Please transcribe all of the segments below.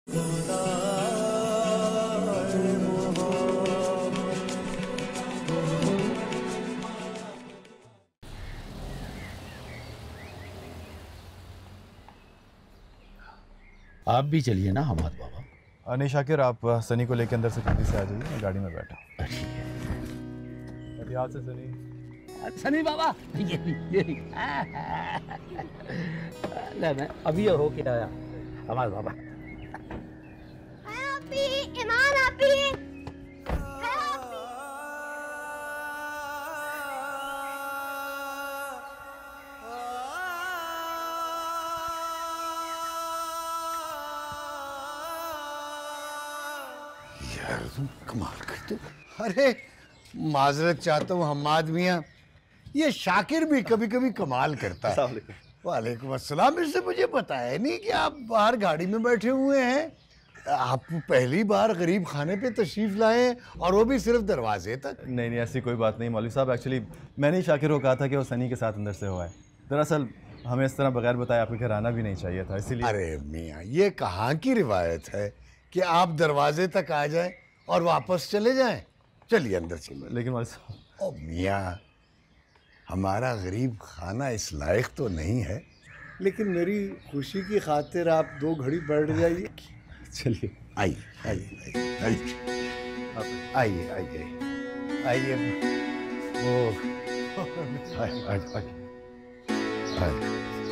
आप भी चलिए ना हमाद बाबा। नहीं शाकिर, आप सनी को लेकर अंदर से जल्दी से आ जाइए, मैं गाड़ी में बैठा हूँ। हाथ से सनी। सनी बाबा ये मैं अभी हो के आया हमाद बाबा। ईमान आपी। यार तुम कमाल करते हो। अरे माजरत चाहता हूँ हम्माद मियाँ, ये शाकिर भी कभी कभी कमाल करता है। वालेकुम अस्सलाम। इससे मुझे पता है नहीं कि आप बाहर गाड़ी में बैठे हुए हैं। आप पहली बार गरीब खाने पे तशरीफ लाए और वो भी सिर्फ दरवाजे तक। नहीं, ऐसी कोई बात नहीं मौलवी साहब। एक्चुअली मैंने ही शाकिर को कहा था कि वो सनी के साथ अंदर से हुआ है। दरअसल हमें इस तरह बगैर बताए आपके घर आना भी नहीं चाहिए था, इसीलिए। अरे मियाँ, ये कहाँ की रिवायत है कि आप दरवाजे तक आ जाएं और वापस चले जाएं? चलिए अंदर चलिए। लेकिन मौलवी साहब। ओ मियाँ, हमारा गरीब खाना इस लायक तो नहीं है, लेकिन मेरी खुशी की खातिर आप 2 घड़ी बैठ जाइए। चलिए आइए आइए आइए आइए आइए आइए। वो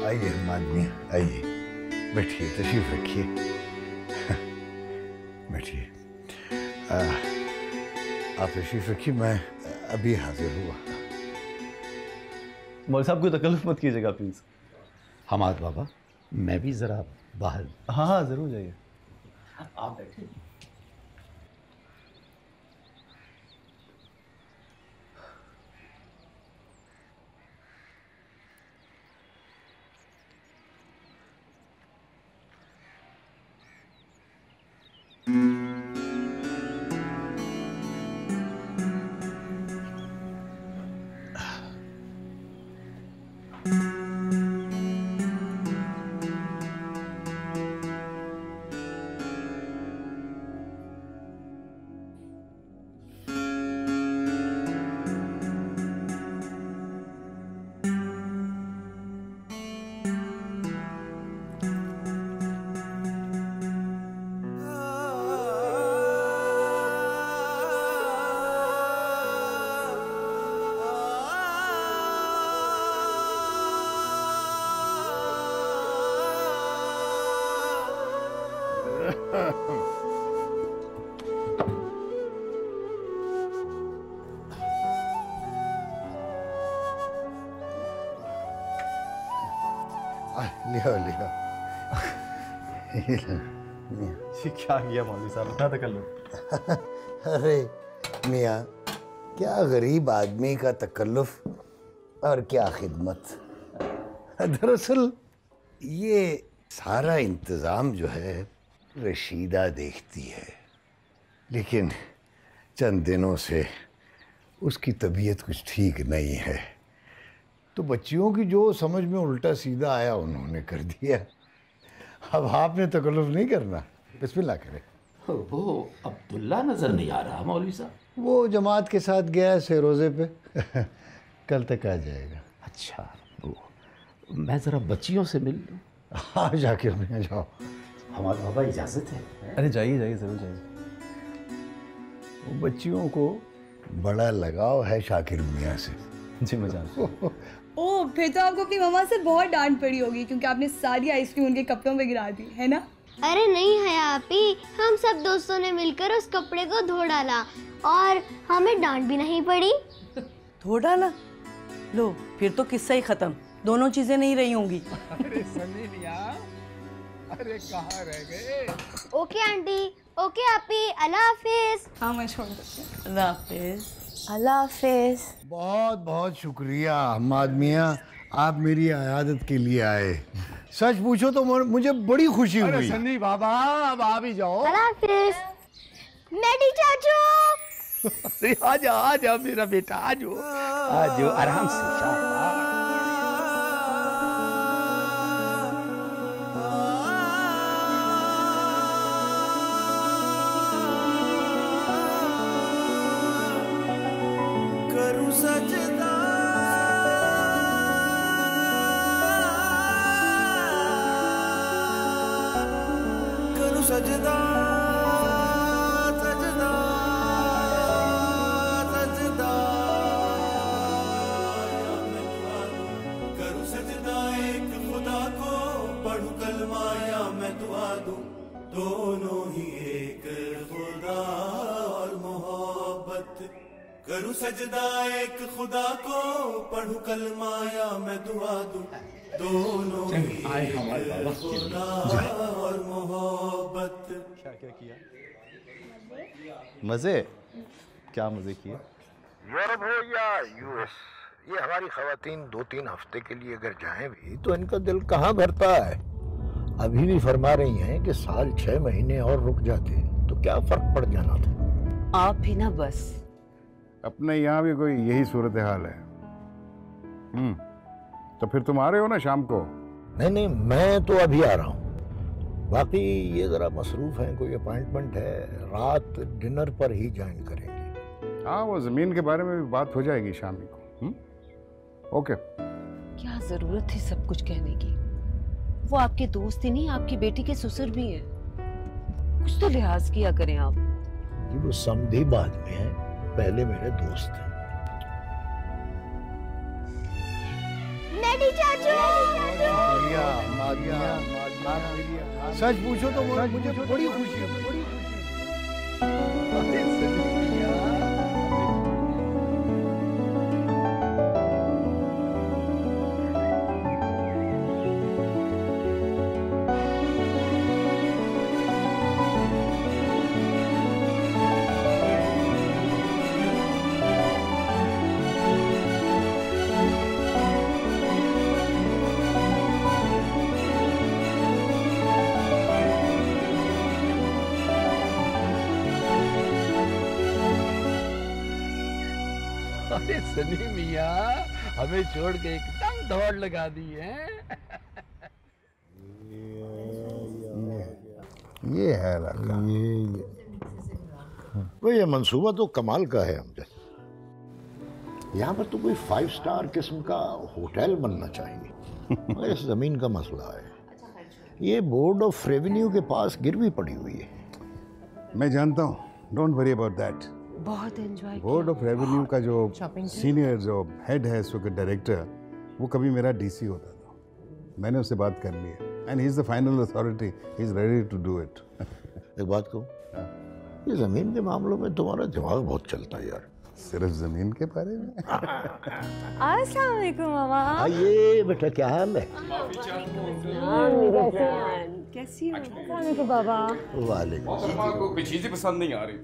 आइए माननीय, आइए बैठिए, तशरीफ रखिए। बैठिए, आप तशरीफ रखिए, मैं अभी हाजिर हुआ। मौलवी साहब कोई तकल्लुफ़ मत कीजिएगा प्लीज़। हमाद बाबा मैं भी जरा बाहर। हाँ ज़रूर जाइए। आप बैठे। लियो लियो। ये क्या किया मौलवी साहब, इतना तकल्लुफ़। अरे मियाँ, क्या गरीब आदमी का तकल्लुफ़ और क्या खिदमत। दरअसल ये सारा इंतज़ाम जो है रशीदा देखती है, लेकिन चंद दिनों से उसकी तबीयत कुछ ठीक नहीं है, तो बच्चियों की जो समझ में उल्टा सीधा आया उन्होंने कर दिया। अब आपने तकल्लुफ़ नहीं करना, बिस्मिल्लाह करें। वो अब्दुल्ला नजर नहीं आ रहा मौलवी साहब। वो जमात के साथ गया है सेरोज़े पे। कल तक आ जाएगा। अच्छा, वो मैं जरा बच्चियों से मिल लूं। हाँ जाकिर मियाँ जाओ। हमारे बाबा इजाजत है? अरे जाइए जाइए, ज़रूर जाइए। वो बच्चियों को बड़ा लगाव है शाकिर मियाँ से। जी मैं जानता हूँ। ओह, फिर तो आपको अपनी मम्मा से बहुत डांट पड़ी होगी क्योंकि आपने सारी आइसक्रीम उनके कपड़ों में गिरा दी, है ना? अरे नहीं है आपी, हम सब दोस्तों ने मिलकर उस कपड़े को धो डाला और हमें डांट भी नहीं पड़ी। धो डाला? लो फिर तो किस्सा ही खत्म, दोनों चीजें नहीं रही होंगी। अरे सनी मियां, अरे कहाँ रह गए? ओके आंटी, ओके आपी, अल्लाह हाफिज। हाँ मैं छोड़ देती हूँ। अल्लाह हाफिज। अल्लाह हाफिज। बहुत बहुत शुक्रिया हम्माद मियाँ, आप मेरी अयादत के लिए आए। सच पूछो तो मुझे बड़ी खुशी हुई। अरे सन्नी बाबा, अब आ भी जाओ। अल्लाह हाफिज। मेडी चाचू। अरे आ जा मेरा बेटा, आ जाओ आराम से। सजदा सजदा सजदा करूं सजदा एक खुदा को, पढ़ूं कलमा या मैं दुआ दूं, दोनों ही एक खुदा और मोहब्बत। करूं सजदा एक खुदा को, पढ़ूं कलमा या मैं दुआ दूं, दोनों ही एक खुदा और मोहब्बत। क्या किया? मजे? क्या मजे किए? यूरोप हो या यूएस, ये हमारी खवातीन 2-3 हफ्ते के लिए अगर जाएं भी तो इनका दिल कहाँ भरता है। अभी भी फरमा रही हैं कि साल 6 महीने और रुक जाते तो क्या फर्क पड़ जाना था। आप भी ना बस। अपने यहाँ भी कोई यही सूरत हाल है। तो फिर तुम आ रहे हो ना शाम को? नहीं, मैं तो अभी आ रहा हूँ। बाकी ये जरा मसरूफ हैं, कोई अपॉइंटमेंट है, रात डिनर पर ही ज्वाइन करेंगे। हाँ, वो जमीन के बारे में भी बात हो जाएगी शाम को। ओके। क्या जरूरत थी सब कुछ कहने की? वो आपके दोस्त ही नहीं, आपकी बेटी के ससुर भी हैं। कुछ तो लिहाज किया करें आप। वो समधी बाद में है, पहले मेरे दोस्त हैं। मैडी चाचू, सच पूछो तो मुझे बड़ी खुशी है। अरे सनी मियाँ, हमें छोड़ के एकदम दौड़ लगा दी है। ये है लड़का। ये मंसूबा तो कमाल का है अमजद। यहाँ पर तो कोई 5 स्टार किस्म का होटल बनना चाहिए। मगर इस जमीन का मसला है, ये बोर्ड ऑफ रेवेन्यू के पास गिरवी पड़ी हुई है। मैं जानता हूँ, डोंट वरी अबाउट दैट। बहुत एंजॉय। बोर्ड ऑफ रेवेन्यू का जो सीनियर जो हेड है, इसको डायरेक्टर, वो कभी मेरा डीसी होता था। मैंने उससे बात कर ली है, and he is the final authority, he is ready to do it. एक बात कहूँ, ये जमीन के मामलों में तुम्हारा दिमाग बहुत चलता है यार। सिर्फ जमीन के बारे में? अस्सलाम वालेकुम मामा। ये बेटा क्या हाल है? कैसी हो बाबा? वालेकुम। को कोई चीजें पसंद नहीं आ रही।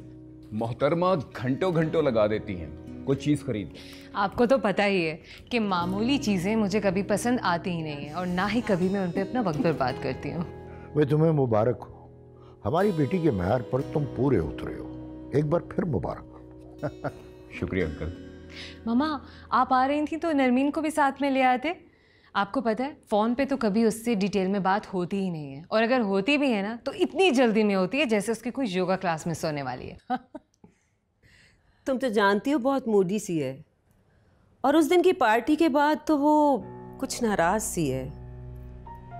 मोहतरमा घंटों घंटों लगा देती हैं कोई चीज़ खरीद। आपको तो पता ही है कि मामूली चीज़ें मुझे कभी पसंद आती ही नहीं है, और ना ही कभी मैं उन पर अपना वक्त बर्बाद करती हूँ। वे तुम्हें मुबारक हो, हमारी बेटी के महर पर तुम पूरे उतरे हो। एक बार फिर मुबारक। शुक्रिया अंकल। मामा, आप आ रही थी तो नरमीन को भी साथ में ले आते। आपको पता है, फ़ोन पे तो कभी उससे डिटेल में बात होती ही नहीं है, और अगर होती भी है ना तो इतनी जल्दी में होती है जैसे उसकी कोई योगा क्लास मिस होने वाली है। तुम तो जानती हो बहुत मूडी सी है, और उस दिन की पार्टी के बाद तो वो कुछ नाराज़ सी है।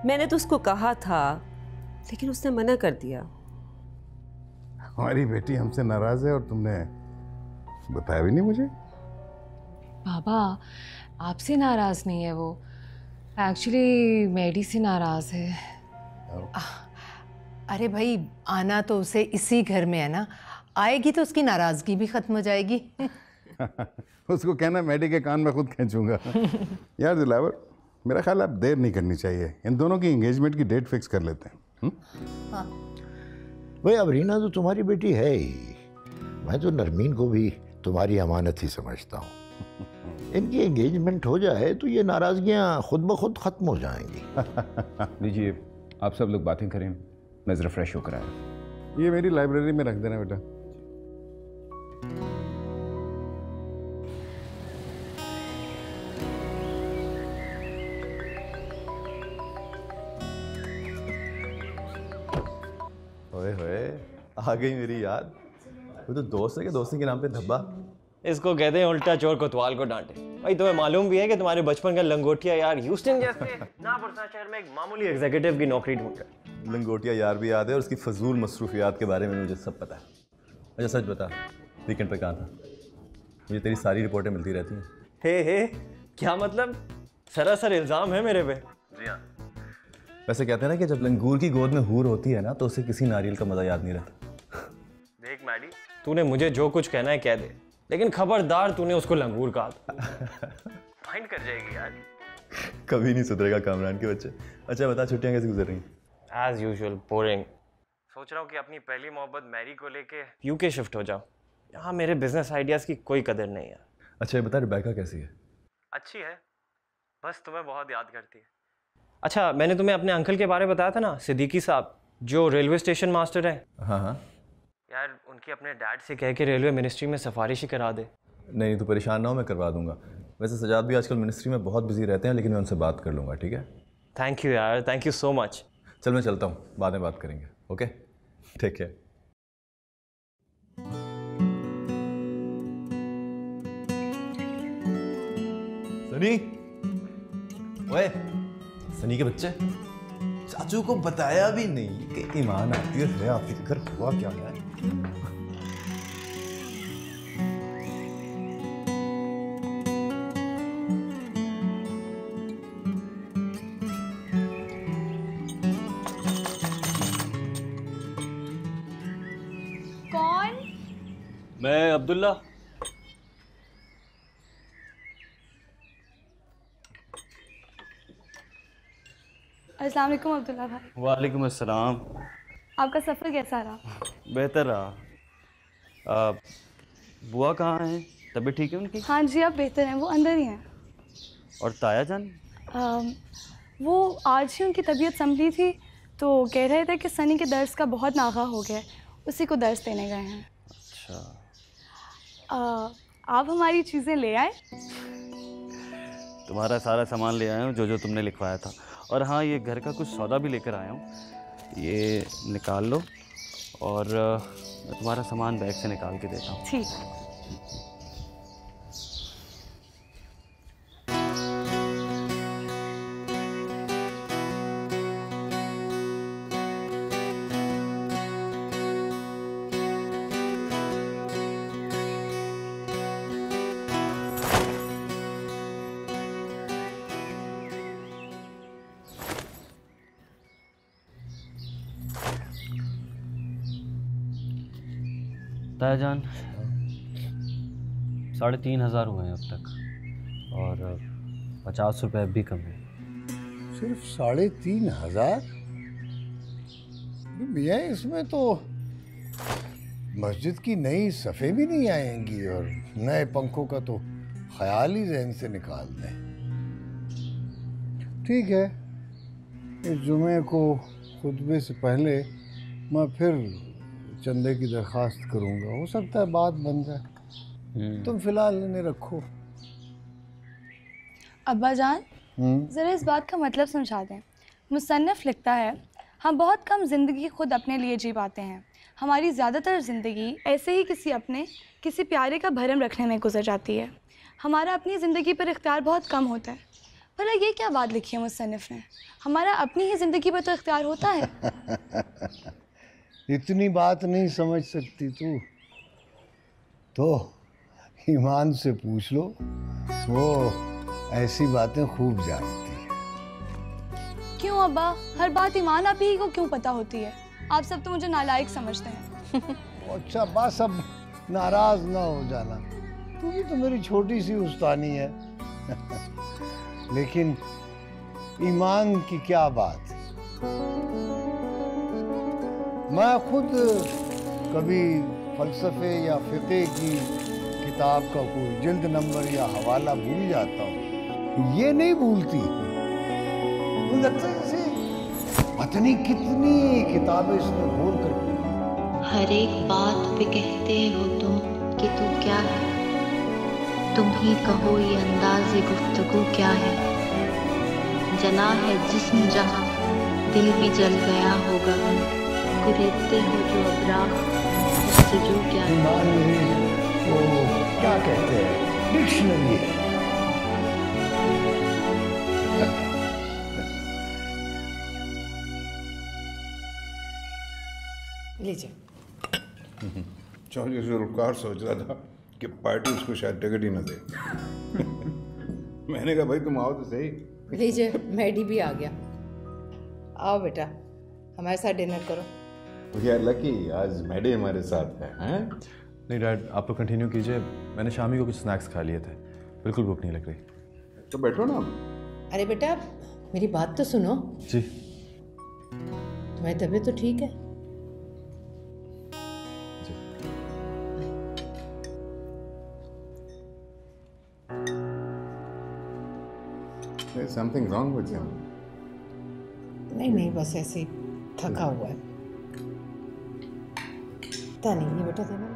मैंने तो उसको कहा था, लेकिन उसने मना कर दिया। हमारी बेटी हमसे नाराज़ है और तुमने बताया भी नहीं मुझे? बाबा, आपसे नाराज़ नहीं है वो, एक्चुअली मैडी से नाराज़ है। अरे भाई, आना तो उसे इसी घर में है ना, आएगी तो उसकी नाराज़गी भी ख़त्म हो जाएगी। उसको कहना मैडी के कान में खुद खींचूंगा। यार दिलावर, मेरा ख्याल अब देर नहीं करनी चाहिए, इन दोनों की एंगेजमेंट की डेट फिक्स कर लेते हैं। हाँ। भाई अब रीना तो तुम्हारी बेटी है ही, मैं तो नरमीन को भी तुम्हारी अमानत ही समझता हूँ। इनकी एंगेजमेंट हो जाए तो ये नाराज़गियाँ खुद ब खुद ख़त्म हो जाएंगी। लीजिए, आप सब लोग बातें करें, मैं ज़रा फ्रेश होकर आया। ये मेरी लाइब्रेरी में रख देना बेटा। ओए होए, आ गई मेरी याद। वो तो दोस्त है कि दोस्ती के नाम पे धब्बा। इसको कहते हैं उल्टा चोर कोतवाल को डांटे। भाई तुम्हें मालूम भी है कि तुम्हारे बचपन का लंगोटिया यार ह्यूस्टन जैसे ना पुरसा शहर में एक मामूली एग्जीक्यूटिव की नौकरी ढूंढ रहा है। लंगोटिया यार भी याद है और उसकी फजूल मसरूफियात के बारे में मुझे सब पता है। अच्छा सच बता, वीकेंड पे कहाँ था? मुझे तेरी सारी रिपोर्टें मिलती रहती हैं। हे क्या मतलब? सरासर इल्ज़ाम है मेरे पे। जी हाँ। वैसे कहते हैं ना कि जब लंगूर की गोद में हूर होती है ना तो उसे किसी नारियल का मज़ा याद नहीं रहता। देख मैडी, तूने मुझे जो कुछ कहना है कह दे, लेकिन खबरदार तूने उसको लंगूर कहा। माइंड कर जाएगी यार। कभी नहीं सुधरेगा कामरान के बच्चे। अच्छा बता, छुट्टियाँ कैसे गुजर रही हैं? As usual boring. सोच रहा हूँ कि अपनी पहली मोहब्बत मैरी को लेके यूके शिफ्ट हो जाऊँ। यहाँ मेरे बिजनेस आइडियाज़ की कोई कदर नहीं है। अच्छा ये बता, रिबेका कैसी है? अच्छी है, बस तुम्हें बहुत याद करती है। अच्छा, मैंने तुम्हें अपने अंकल के बारे में बताया था ना, सिद्दीकी साहब, जो रेलवे स्टेशन मास्टर है। हाँ। यार उनकी अपने डैड से कह के रेलवे मिनिस्ट्री में सिफारिश ही करा दे। नहीं तो परेशान ना हो, मैं करवा दूंगा। वैसे सजाद भी आजकल मिनिस्ट्री में बहुत बिजी रहते हैं, लेकिन मैं उनसे बात कर लूँगा, ठीक है? थैंक यू यार, थैंक यू सो मच। चल मैं चलता हूँ, बाद में बात करेंगे। Okay, take care. सनी, ओए सनी के बच्चे, चाचू को बताया भी नहीं कि ईमान आती है आपके घर हुआ क्या है? कौन? मैं अब्दुल्ला। अस्सलाम वालेकुम अब्दुल्ला भाई। वालेकुम अस्सलाम। आपका सफ़र कैसा रहा? बेहतर रहा। बुआ कहाँ हैं? तबीयत ठीक है उनकी? हाँ जी, अब बेहतर हैं, वो अंदर ही हैं। और ताया जान? वो आज ही उनकी तबीयत संभली थी तो कह रहे थे कि सनी के दर्स का बहुत नागा हो गया है, उसी को दर्स देने गए हैं। अच्छा। आप हमारी चीज़ें ले आए? तुम्हारा सारा सामान ले आया हूँ जो तुमने लिखवाया था। और हाँ, ये घर का कुछ सौदा भी लेकर आया हूँ, ये निकाल लो और मैं तुम्हारा सामान बैग से निकाल के देता हूँ। ठीक। ताया जान, 3,500 हुए हैं अब तक और 50 रुपये भी कम है। सिर्फ 3,500? भैया इसमें तो मस्जिद की नई सफ़े भी नहीं आएंगी और नए पंखों का तो ख्याल ही जहन से निकाल दें। ठीक है, इस जुमे को खुतबे से पहले मैं फिर चंदे की दरख्वास्त करूंगा, हो सकता है बात बन जाए। तुम फिलहाल इन्हें रखो। अब्बा जान, ज़रा इस बात का मतलब समझा दें। मुसन्निफ़ लिखता है, हम बहुत कम ज़िंदगी खुद अपने लिए जी पाते हैं। हमारी ज़्यादातर ज़िंदगी ऐसे ही किसी प्यारे का भरम रखने में गुजर जाती है। हमारा अपनी ज़िंदगी पर इख्तियार बहुत कम होता है। भला ये क्या बात लिखी है मुसन्निफ़ ने? हमारा अपनी ही ज़िंदगी पर तो इख्तियार होता है। इतनी बात नहीं समझ सकती तू तो ईमान से पूछ लो, वो ऐसी बातें खूब जानती है। क्यों अब्बा, हर बात ईमान आप ही को क्यों पता होती है? आप सब तो मुझे नालायक समझते हैं। अच्छा बस अब नाराज ना हो जाना, क्योंकि तो मेरी छोटी सी उस्तानी है। लेकिन ईमान की क्या बात, मैं खुद कभी फ़लसफ़े या फ़िक़े की किताब का कोई जिल्द नंबर या हवाला भूल जाता हूँ, ये नहीं भूलती। मुझे लगता है जैसे पता नहीं कितनी किताबें इसने घोल कर पढ़ी। हर एक बात पे कहते हो तुम कि तू क्या है, तुम ही कहो ये अंदाज़े गुफ्तगू क्या है। जना है जिस्म जहाँ दिल भी जल गया होगा, कुरेदते हो जो अबराह जस्तजू क्या है। वो क्या कहते हैं, डिक्शनरी है। लीजिए। चौधरी जुल्फ़कार सोच रहा था कि पार्टी उसको शायद टिकट ही न दे। मैंने कहा भाई तुम आओ तो सही। लीजिए, मैडी भी आ गया। आओ बेटा, हमारे साथ डिनर करो। यार लकी, आज मैडी हमारे साथ है, हैं? नहीं डैड, आप लोग कंटिन्यू कीजिए। मैंने शामी को कुछ स्नैक्स खा लिए थे, बिल्कुल भूख नहीं लग रही। तो बैठो ना। अरे बेटा, मेरी बात तो सुनो। जी। तुम्हारी तबीयत तो ठीक है? There's something wrong with him. नहीं, बस ऐसे ही थका हुआ है। पता नहीं, ये बेटा देना।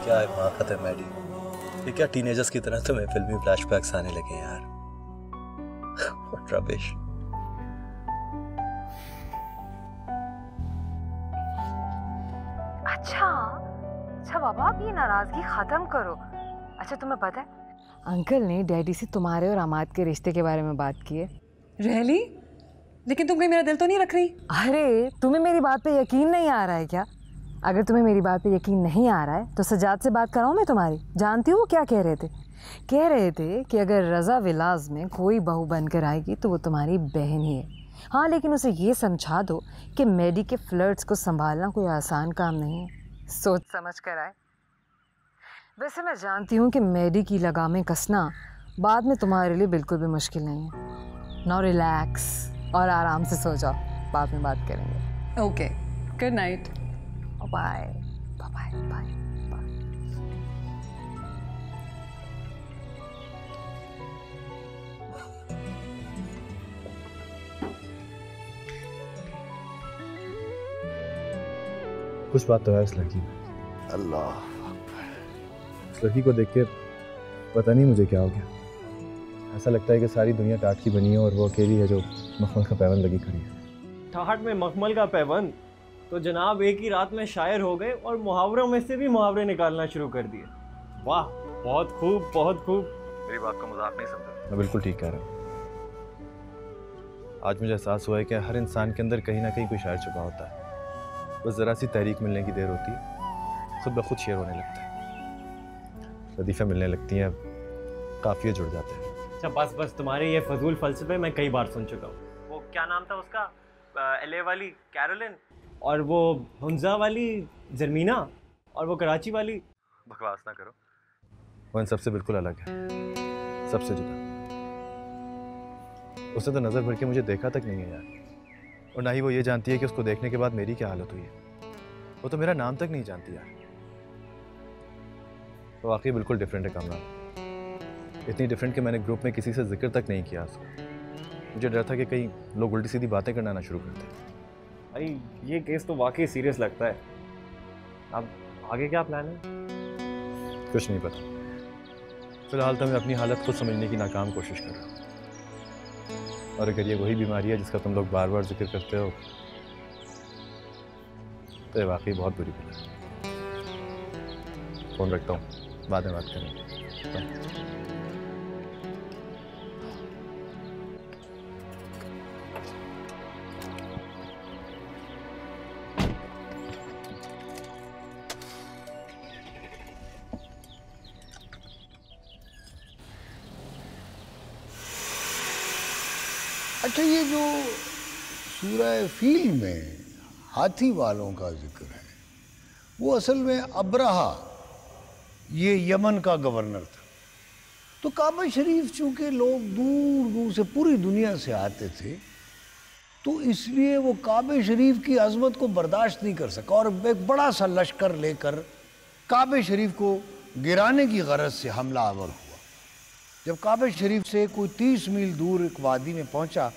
क्या हिमाकत है मैडी, ये क्या टीनेजर्स की तरह तुम्हें फिल्मी फ्लैशबैक्स आने लगे यार। What rubbish। अच्छा बाबा, आप ये नाराजगी खत्म करो। अच्छा तुम्हें पता है अंकल ने डैडी से तुम्हारे और अमाद के रिश्ते के बारे में बात की है। रियली? लेकिन तुम कहीं मेरा दिल तो नहीं रख रही? अरे तुम्हें मेरी बात पे यकीन नहीं आ रहा है क्या? अगर तुम्हें मेरी बात पे यकीन नहीं आ रहा है तो सजाद से बात कराऊं मैं तुम्हारी। जानती हूँ वो क्या कह रहे थे? कह रहे थे कि अगर रज़ा विलास में कोई बहू बनकर आएगी तो वो तुम्हारी बहन ही है। हाँ, लेकिन उसे ये समझा दो कि मैडी के फ्लर्ट्स को संभालना कोई आसान काम नहीं है, सोच समझ कर आए। वैसे मैं जानती हूँ कि मैडी की लगामें कसना बाद में तुम्हारे लिए बिल्कुल भी मुश्किल नहीं है। नाउ रिलैक्स और आराम से सो जाओ, बाद में बात करेंगे। Okay, good night. Bye bye bye. कुछ बात तो है इस लड़की में। अल्लाह, इस लड़की को देख के पता नहीं मुझे क्या हो गया। ऐसा लगता है कि सारी दुनिया टाट की बनी है और वो अकेली है जो मखमल का पैबंद लगी खड़ी है। ठाट में मखमल का पैबंद तो जनाब एक ही रात में शायर हो गए और मुहावरों में से भी मुहावरे निकालना शुरू कर दिए। वाह, बहुत खूब, बहुत खूब। मेरी बात को मजाक नहीं समझा। मैं बिल्कुल ठीक कह रहा हूँ। आज मुझे एहसास हुआ है कि हर इंसान के अंदर कहीं ना कहीं कोई शायर छुपा होता है। बस ज़रा सी तहरीक मिलने की देर होती है, खुद ब खुद शेर होने लगता है, लतीफ़े मिलने लगती हैं, काफ़िए जुड़ जाते हैं। अच्छा बस तुम्हारे ये फजूल फलसफे मैं कई बार सुन चुका हूँ। वो क्या नाम था उसका, LA वाली कैरोलिन, और वो हुंजा वाली जर्मीना, और वो कराची वाली। बकवास ना करो, वो इन सबसे बिल्कुल अलग है, सबसे जुदा। उसने तो नज़र भर के मुझे देखा तक नहीं है यार, और ना ही वो ये जानती है कि उसको देखने के बाद मेरी क्या हालत हुई है। वो तो मेरा नाम तक नहीं जानती यार। तो वाकई बिल्कुल डिफरेंट है कामरान, इतनी डिफरेंट कि मैंने ग्रुप में किसी से जिक्र तक नहीं किया उसको। मुझे डर था कि कहीं लोग उल्टी सीधी बातें करना ना शुरू करते। भाई ये केस तो वाकई सीरियस लगता है। अब आगे क्या प्लान है? कुछ नहीं पता, फिलहाल तो मैं अपनी हालत को समझने की नाकाम कोशिश कर रहा हूँ। और अगर ये वही बीमारी है जिसका तुम लोग बार बार जिक्र करते हो तो ये वाकई बहुत बुरी बात है। फ़ोन रखता हूँ, बाद में बात करेंगे। अच्छा, ये जो सूरह फील में हाथी वालों का जिक्र है, वो असल में अब्रहा, ये यमन का गवर्नर था। तो काबा शरीफ चूँकि लोग दूर दूर से पूरी दुनिया से आते थे, तो इसलिए वो काबे शरीफ की अजमत को बर्दाश्त नहीं कर सका और एक बड़ा सा लश्कर लेकर काबे शरीफ को गिराने की गरज से हमला आवर हुआ। जब काबा शरीफ से कोई 30 मील दूर एक वादी में पहुंचा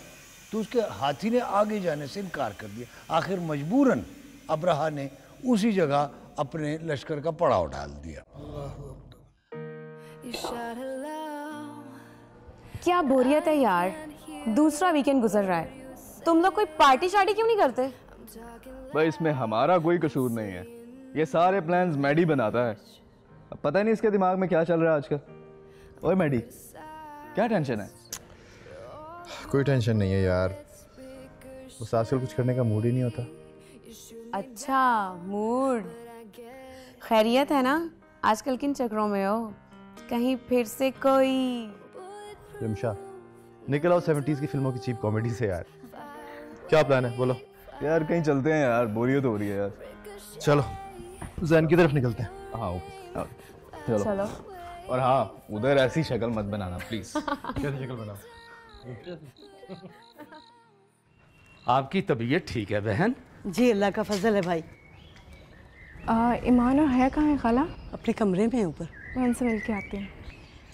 तो उसके हाथी ने आगे जाने से इनकार कर दिया। आखिर मजबूरन अब्राहा ने उसी जगह अपने लश्कर का पड़ाव डाल दिया। क्या बोरियत है यार, दूसरा वीकेंड गुजर रहा है, तुम लोग कोई पार्टी शार्टी क्यों नहीं करते? भाई इसमें हमारा कोई कसूर नहीं है, ये सारे प्लान्स मैडी बनाता है। अब पता नहीं इसके दिमाग में क्या चल रहा है आजकल। ओए मैडी, क्या टेंशन है? कोई टेंशन नहीं है यार, बस आजकल कुछ करने का मूड ही नहीं होता। अच्छा मूड, खैरियत है ना? आजकल किन चक्रों में हो? कहीं फिर से कोई रिमशा निकल आओ 70s की फिल्मों की चीप कॉमेडी से यार। क्या प्लान है बोलो? यार कहीं चलते हैं यार, बोरियत हो रही है यार। चलो जैन की तरफ निकलते हैं। हाँ ओके चलो। और हाँ उधर ऐसी शक्ल मत बनाना प्लीज। कैसी शक्ल बनाओ? आपकी तबीयत ठीक है बहन? जी अल्लाह का फजल है भाई। ईमान और हया कहाँ है खाला? अपने कमरे में ऊपर। मैं उनसे मिल के आती हूँ।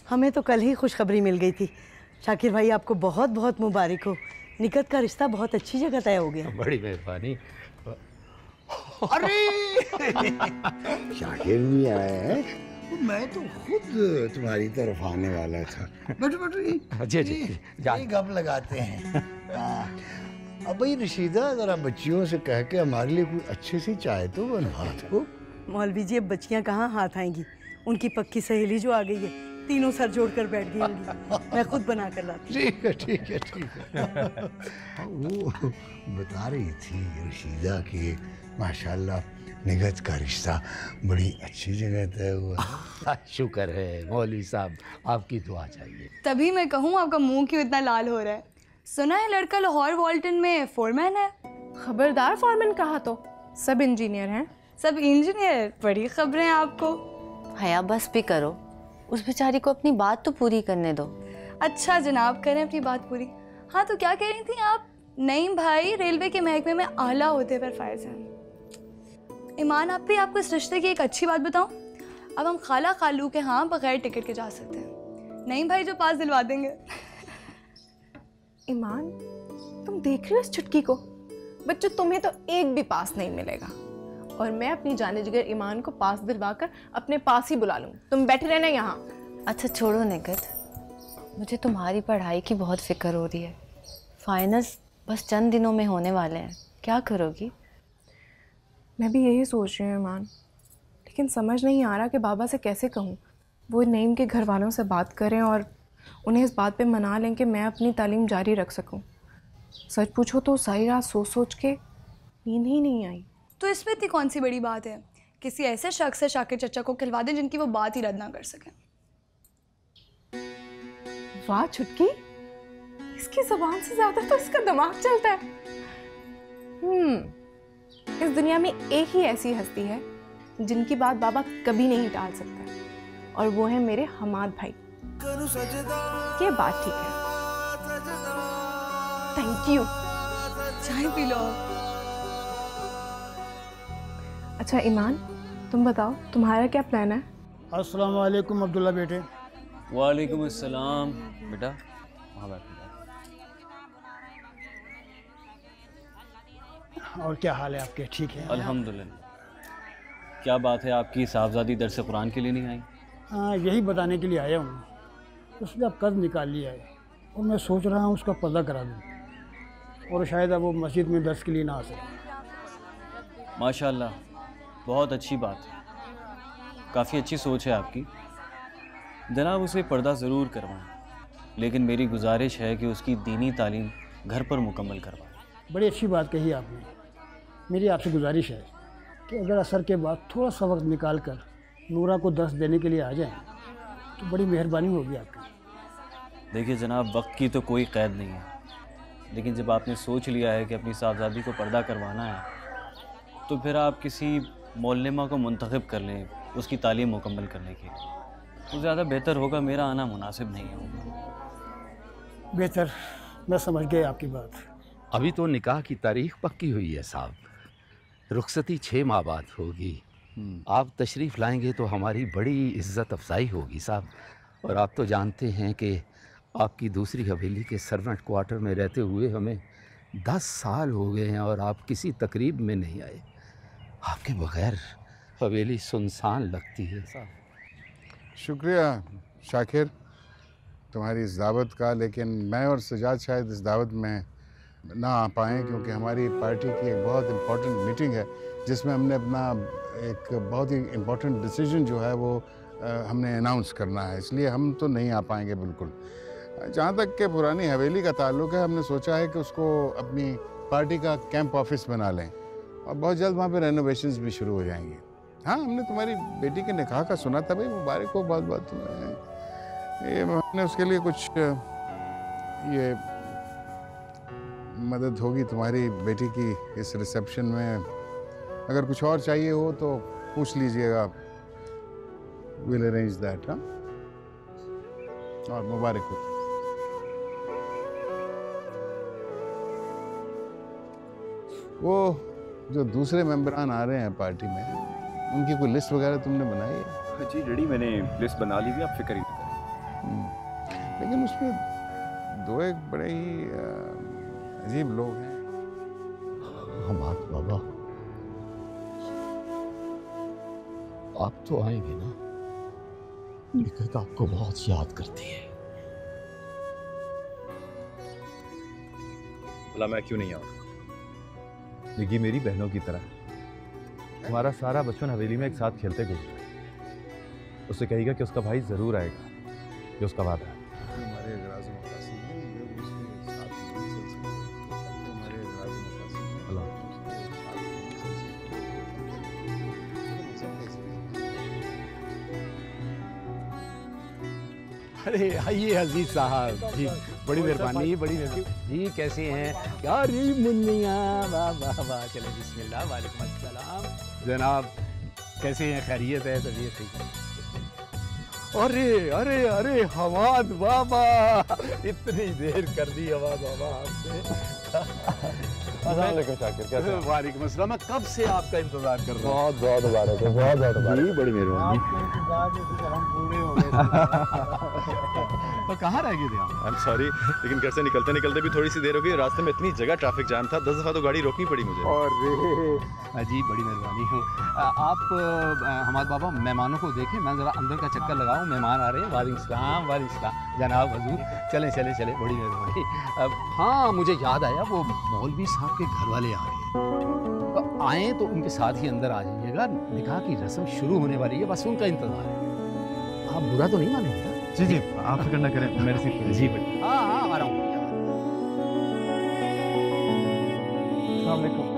हमें तो कल ही खुशखबरी मिल गई थी। शाकिर भाई आपको बहुत बहुत मुबारक हो, निकत का रिश्ता बहुत अच्छी जगह तय हो गया। बड़ी मेहरबानी। अरे शाकिर भी आए हैं, मैं तो खुद तुम्हारी तरफ आने वाला था। बैठो जी जी गप लगाते हैं। अब भाई रशीदा जरा बच्चियों से कह के हमारे लिए कोई अच्छी सी चाय तो बनवा दो। मौलवी जी अब बच्चियां कहाँ हाथ आएंगी, उनकी पक्की सहेली जो आ गई है तीनों सर जोड़कर बैठ गई होंगी। मैं खुद बना कर लाती हूँ। ठीक है वो बता रही थी रशीदा कि माशाल्लाह निगत का रिश्ता बड़ी अच्छी जगह तय हुआ। शुक्र है मौलवी साहब, आपकी दुआ चाहिए। तभी मैं कहूँ आपका मुंह क्यों इतना लाल हो रहा है? सुना है लड़का लाहौर वॉल्टन में फोरमैन है। खबरदार फोरमैन कहा तो, सब इंजीनियर हैं। सब इंजीनियर? बड़ी खबरें आपको। हया बस भी करो, उस बेचारी को अपनी बात तो पूरी करने दो। अच्छा जनाब, करें अपनी बात पूरी। हाँ तो क्या कह रही थी आप? नहीं भाई, रेलवे के महकमे में आला होते पर फायज हैं। ईमान आप भी आपको इस रिश्ते की एक अच्छी बात बताऊं, अब हम खाला खालू के यहाँ बगैर टिकट के जा सकते हैं। नहीं भाई, जो पास दिलवा देंगे। ईमान तुम देख रहे हो इस चुटकी को? बच्चों तुम्हें तो एक भी पास नहीं मिलेगा, और मैं अपनी जाने जिगर ईमान को पास दिलवाकर अपने पास ही बुला लूँ। तुम बैठे रहना यहाँ। अच्छा छोड़ो निगत, मुझे तुम्हारी पढ़ाई की बहुत फिक्र हो रही है। फाइनल्स बस चंद दिनों में होने वाले हैं, क्या करोगी? मैं भी यही सोच रही हूँ ईमान, लेकिन समझ नहीं आ रहा कि बाबा से कैसे कहूँ। वो नईम के घर वालों से बात करें और उन्हें इस बात पे मना लें कि मैं अपनी तालीम जारी रख सकूं। सच पूछो तो सारी रात सोच सोच के नींद ही नहीं आई। तो इसमें इतनी कौन सी बड़ी बात है? किसी ऐसे शख्स से शाकिर चचा को खिलवा दें जिनकी वो बात ही रद्द ना कर सकें। वाह छुटकी, इसकी ज़बान से ज़्यादा तो इसका दिमाग चलता है। इस दुनिया में एक ही ऐसी हस्ती है जिनकी बात बाबा कभी नहीं टाल सकते, और वो है मेरे हमाद भाई। ये बात ठीक है। Thank you. चाय पी लो। अच्छा ईमान, तुम बताओ तुम्हारा क्या प्लान है? अस्सलाम वालेकुम अब्दुल्ला बेटे। वालेकुम अस्सलाम बेटा। हाँ बैठ। और क्या हाल है आपके? ठीक है अल्हम्दुलिल्लाह। क्या बात है, आपकी साहबजादी दर्स कुरान के लिए नहीं आई? हाँ यही बताने के लिए आया हूँ। उसने अब कर्ज निकाल लिया है और मैं सोच रहा हूँ उसका पर्दा करा दूँ, और शायद अब वो मस्जिद में दर्स के लिए ना आ सके। माशाल्लाह, बहुत अच्छी बात है, काफ़ी अच्छी सोच है आपकी। जनाब उसे पर्दा ज़रूर करवाएं, लेकिन मेरी गुजारिश है कि उसकी दीनी तालीम घर पर मुकम्मल करवाएं। बड़ी अच्छी बात कही आपने। मेरी आपसे गुजारिश है कि अगर असर के बाद थोड़ा सा वक्त निकाल कर नूरा को दर्स देने के लिए आ जाएं तो बड़ी मेहरबानी होगी आपकी। देखिए जनाब, वक्त की तो कोई क़ैद नहीं है, लेकिन जब आपने सोच लिया है कि अपनी साहबजादी को पर्दा करवाना है तो फिर आप किसी मौलमा को मुंतखब कर लें उसकी तालीम मुकम्मल करने के लिए, तो ज़्यादा बेहतर होगा। मेरा आना मुनासिब नहीं होगा। बेहतर, मैं समझ गया आपकी बात। अभी तो निकाह की तारीख पक्की हुई है साहब, रुखसती 6 माह बाद होगी। आप तशरीफ़ लाएंगे तो हमारी बड़ी इज्जत अफजाई होगी साहब, और आप तो जानते हैं कि आपकी दूसरी हवेली के सर्वेंट क्वार्टर में रहते हुए हमें 10 साल हो गए हैं और आप किसी तकरीब में नहीं आए। आपके बगैर हवेली सुनसान लगती है साहब। शुक्रिया शाकिर तुम्हारी इस दावत का, लेकिन मैं और सजाद शायद इस दावत में ना आ पाएँ क्योंकि हमारी पार्टी की एक बहुत इम्पोर्टेंट मीटिंग है जिसमें हमने अपना एक बहुत ही इम्पोर्टेंट डिसीजन जो है वो हमने अनाउंस करना है, इसलिए हम तो नहीं आ पाएंगे बिल्कुल। जहाँ तक के पुरानी हवेली का ताल्लुक़ है, हमने सोचा है कि उसको अपनी पार्टी का कैंप ऑफिस बना लें और बहुत जल्द वहाँ पे रेनोवेशंस भी शुरू हो जाएंगी। हाँ, हमने तुम्हारी बेटी के निकाह का सुना था भाई, मुबारक हो बहुत बहुत तुम्हें। ये हमने उसके लिए कुछ ये मदद होगी तुम्हारी बेटी की इस रिसेप्शन में, अगर कुछ और चाहिए हो तो पूछ लीजिएगा, विल अरेंज दैट। हाँ, और मुबारक हो। वो जो दूसरे मेंबरान आ रहे हैं पार्टी में, उनकी कोई लिस्ट वगैरह तुमने बनाई है? जी रेडी, मैंने लिस्ट बना ली थी, आप फिक्र ही ना करें। लेकिन उसमें दो एक बड़े ही अजीब लोग हैं। हमाद बाबा, आप तो आएंगे ना? निकट आपको बहुत याद करती है। भला मैं क्यों नहीं आऊँ? निकी मेरी बहनों की तरह, हमारा सारा बचपन हवेली में एक साथ खेलते गुजरा। उसे कहेगा कि उसका भाई जरूर आएगा, ये उसका वादा है। अरे आइए अजीज साहब जी, बड़ी मेहरबानी, बड़ी मेहरबानी जी। कैसे हैं? क्या री मुन्निया, वाह वाह वाह। चले बिस्मिल्लाह, वालेकुम अस्सलाम। जनाब कैसे हैं? खैरियत है? तबीयत ठीक है? अरे अरे अरे हमाद बाबा, इतनी देर कर दी हमाद बाबा आपने। अस्सलामुअलैकुम शाकिर, कैसे हैं? वालेकुम अस्सलाम। मैं कब से आपका इंतजार कर रहा हूँ। बहुत बहुत मुबारक है, बहुत बहुत मुबारक है। बड़ी मेहरबानी। तो कहाँ रह गए थे आप? आई एम सॉरी, लेकिन घर से निकलते निकलते भी थोड़ी सी देर हो गई। रास्ते में इतनी जगह ट्रैफिक जाम था, 10 दफ़ा तो गाड़ी रोकनी पड़ी मुझे। अरे जी, बड़ी मेहरबानी हो। आप हमारे बाबा मेहमानों को देखें, मैं ज़रा अंदर का चक्कर लगाऊं। मेहमान आ रहे हैं। वालेकुम सलाम, वालेकुम सलाम जनाब हजूर। चलें चलें चलें, बड़ी मेहरबानी। हाँ, मुझे याद आया, वो मौलवी साहब के घर वाले आ रहे हैं। तो आए तो उनके साथ ही अंदर आ जाइएगा। निकाह की रस्म शुरू होने वाली है, बस उनका इंतजार है। आप बुरा तो नहीं मानेंगे? जी जी, आप फिक्र ना करें, मेरे से जी बड़ी। हाँ हाँ, आ रहा हूँ। अस्सलाम वालेकुम।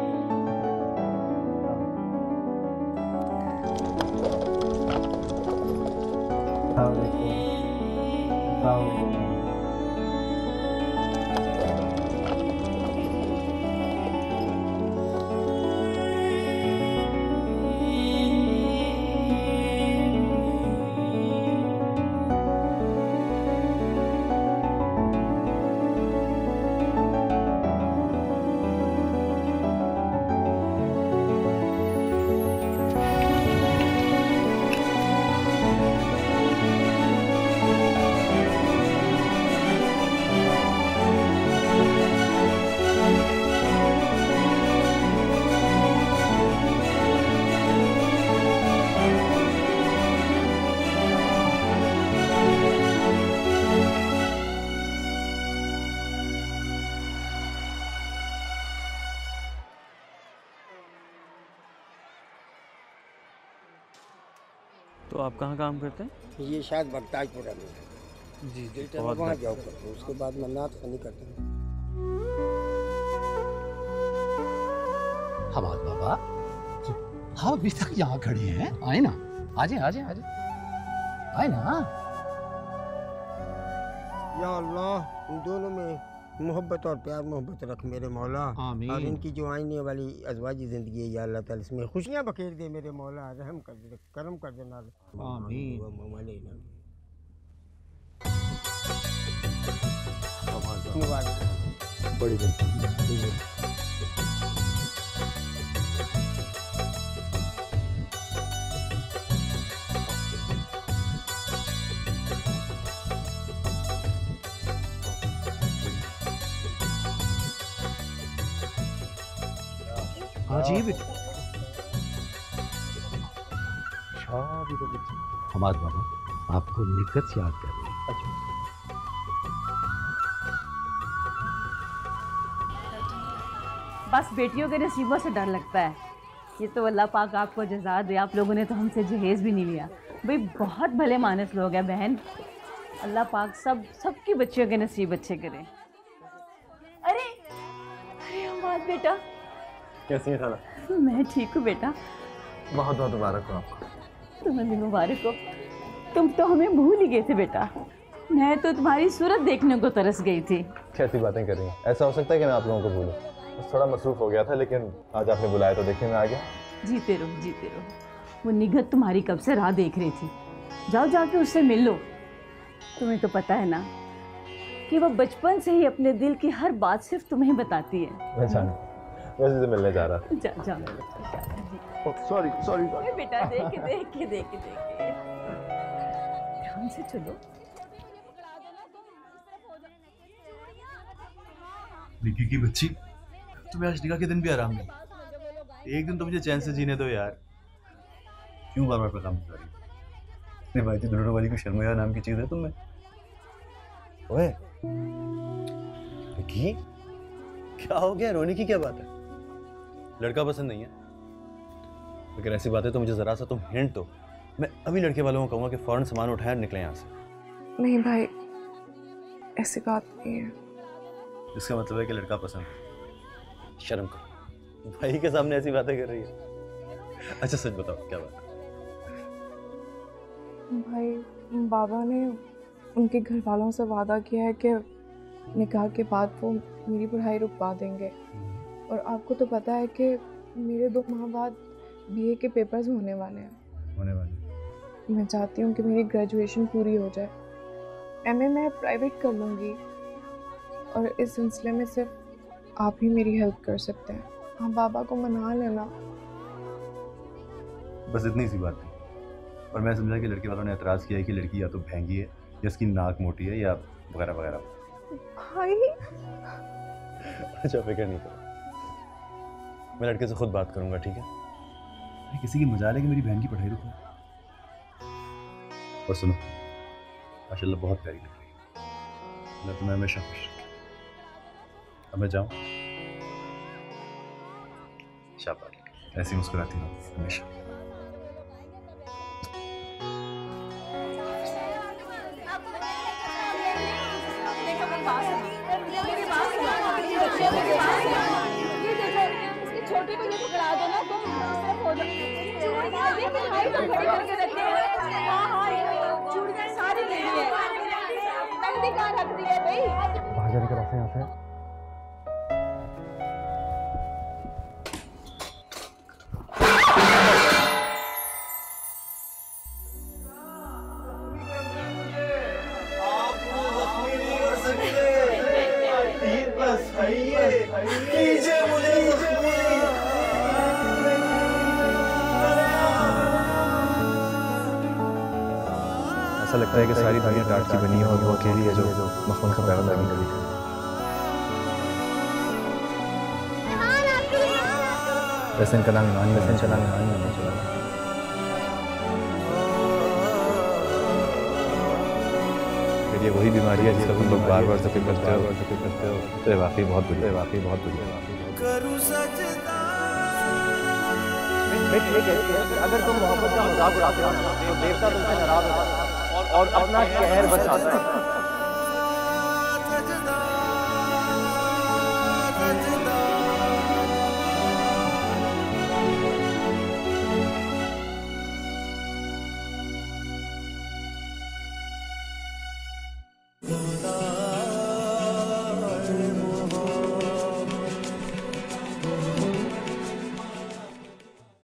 तो आप कहाँ काम करते हैं? ये शायद बगदादपुरा में है। जी जी, वहाँ जॉब करते हैं, उसके बाद मैं नात खनी करता हूँ। हमाद बाबा, हाँ अभी तक यहाँ खड़े हैं। आए ना, आ जाए आ जाए आ जाए, आए ना। या अल्लाह, इन दोनों में मोहब्बत और प्यार मोहब्बत रख मेरे मौला। आमीन। और इनकी जो आने वाली अज़वाजी ज़िंदगी है, या अल्लाह ताला इसमें खुशियाँ बखेर दे मेरे मौला। रहम कर दे, करम कर देना। आमीन। मुबारक। बड़ी मेहरबानी। हाँ जी बेटा। हमारे बाबा आपको निकट से याद कर रहे हैं। अच्छा। बस बेटियों के नसीबों से डर लगता है। ये तो अल्लाह पाक आपको जज़ा दे, आप लोगों ने तो हमसे जहेज़ भी नहीं लिया। भाई बहुत भले मानस लोग हैं बहन, अल्लाह पाक सबकी बच्चियों के नसीब अच्छे करें। अरे अरे हमारा बेटा, कैसी है खाला? मैं ठीक हूँ बेटा। बहुत बहुत मुबारक हो आपको। तुम्हें भी मुबारक हो। तुम तो हमें भूल ही गए थे बेटा, मैं तो तुम्हारी सूरत देखने को तरस गई थी। कैसी बातें कर रही हैं? ऐसा हो सकता है कि मैं आप लोगों को भूलूं? बस थोड़ा मसरूफ हो गया था, लेकिन आज आपने बुलाया तो देखिए मैं आ गया। जीते रहो जीते रहो। वो निगत तुम्हारी कब से राह देख रही थी, जाओ जाके उससे मिल लो। तुम्हें तो पता है ना कि वो बचपन से ही अपने दिल की हर बात सिर्फ तुम्हें बताती है। मैं जानता, मैं उसी से मिलने जा रहा था। जा सॉरी सॉरी बेटा, देख के ध्यान से चलो। निकी की बच्ची, तुम्हें आज निकाह के दिन भी आराम नहीं। एक दिन तो मुझे चैन से जीने दो यार। क्यों बार बार पे काम कर रही हो? अपने भाई की दुल्हनों वाली को शर्मया नाम की चीज है तुम्हें? ओए निकी, क्या हो गया? रोने की क्या बात है? लड़का पसंद नहीं है? लेकिन ऐसी बात है तो मुझे जरा सा तुम हिंट दो, मैं अभी लड़के वालों को कहूँगा कि फौरन सामान उठाएं और निकले यहाँ से। नहीं भाई, ऐसी बात नहीं है। इसका मतलब है कि लड़का पसंद है। शर्म करो, भाई के सामने ऐसी बातें कर रही है। अच्छा सच बताओ, क्या बात है? भाई बाबा ने उनके घर वालों से वादा किया है कि निकाह के बाद वो मेरी पढ़ाई रुकवा देंगे। और आपको तो पता है कि मेरे 2 माह बाद बीए के पेपर्स होने वाले हैं। मैं चाहती हूँ कि मेरी ग्रेजुएशन पूरी हो जाए, एमए मैं प्राइवेट कर लूँगी, और इस सिलसिले में सिर्फ आप ही मेरी हेल्प कर सकते हैं। आप बाबा को मना लेना। बस इतनी सी बात थी, और मैं समझा कि लड़के वालों ने एतराज़ किया है कि लड़की या तो भैंगी है या इसकी नाक मोटी है या वगैरह वगैरह। भाई अच्छा फिक्र नहीं करो, मैं लड़के से खुद बात करूंगा, ठीक है? किसी की मजाल है कि मेरी बहन की पढ़ाई रुको। और सुनो, माशाल्लाह बहुत प्यारी लग रही है, मैं तुम्हें हमेशा खुश रखूं। अब मैं जाऊं? शाबाश, ऐसी मुस्कुराती रहो हमेशा। छोटी को देखो करा दो ना, तुम सिर्फ हो चूड़ियां सारी ले ली है, मेहंदी कहाँ रख दी है भाई? बाहर जाने का रास्ता यहाँ से है। ऐसा लगता है कि सारी दुनिया टाट की बनी है और वो अकेली है जो मखमल का पैगाम लगा करी है। वैसे इनका नाम ईमान होना चाहिए। फिर ये वही बीमारी है जिसका तुम लोग बार बार जिक्र करते हो। तो ये वाकई बहुत बुरी है। अगर तुम मोहब्बत का मजाक उड़ाते हो तो देवता तुमसे नाराज होता है और अपना शहर बचाता है।